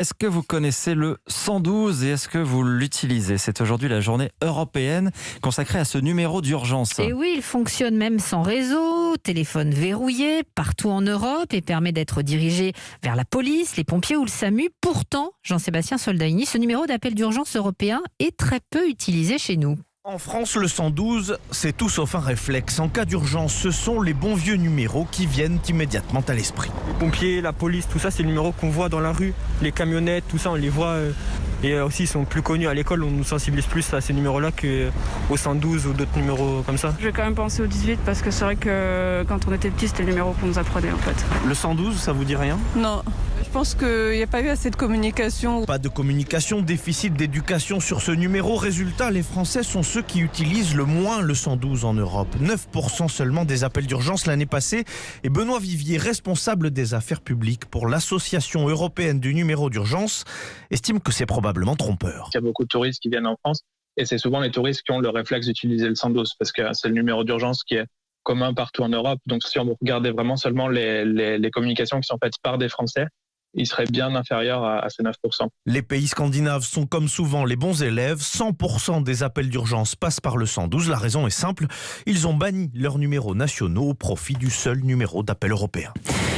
Est-ce que vous connaissez le 112 et est-ce que vous l'utilisez? C'est aujourd'hui la journée européenne consacrée à ce numéro d'urgence. Et oui, il fonctionne même sans réseau, téléphone verrouillé, partout en Europe et permet d'être dirigé vers la police, les pompiers ou le SAMU. Pourtant, Jean-Sébastien Soldaini, ce numéro d'appel d'urgence européen est très peu utilisé chez nous. En France, le 112, c'est tout sauf un réflexe. En cas d'urgence, ce sont les bons vieux numéros qui viennent immédiatement à l'esprit. Les pompiers, la police, tout ça, c'est le numéro qu'on voit dans la rue. Les camionnettes, tout ça, on les voit. Et aussi, ils sont plus connus à l'école. On nous sensibilise plus à ces numéros-là qu'au 112 ou d'autres numéros comme ça. Je vais quand même penser au 18 parce que c'est vrai que quand on était petit, c'était le numéro qu'on nous apprenait en fait. Le 112, ça vous dit rien? Non, je pense qu'il n'y a pas eu assez de communication. Pas de communication, déficit d'éducation sur ce numéro. Résultat, les Français sont ceux qui utilisent le moins le 112 en Europe. 9% seulement des appels d'urgence l'année passée. Et Benoît Vivier, responsable des affaires publiques pour l'Association européenne du numéro d'urgence, estime que c'est probablement trompeur. Il y a beaucoup de touristes qui viennent en France et c'est souvent les touristes qui ont le réflexe d'utiliser le 112 parce que c'est le numéro d'urgence qui est commun partout en Europe. Donc si on regardait vraiment seulement les communications qui sont faites par des Français, il serait bien inférieur à ces 9%. Les pays scandinaves sont comme souvent les bons élèves. 100% des appels d'urgence passent par le 112. La raison est simple, ils ont banni leurs numéros nationaux au profit du seul numéro d'appel européen.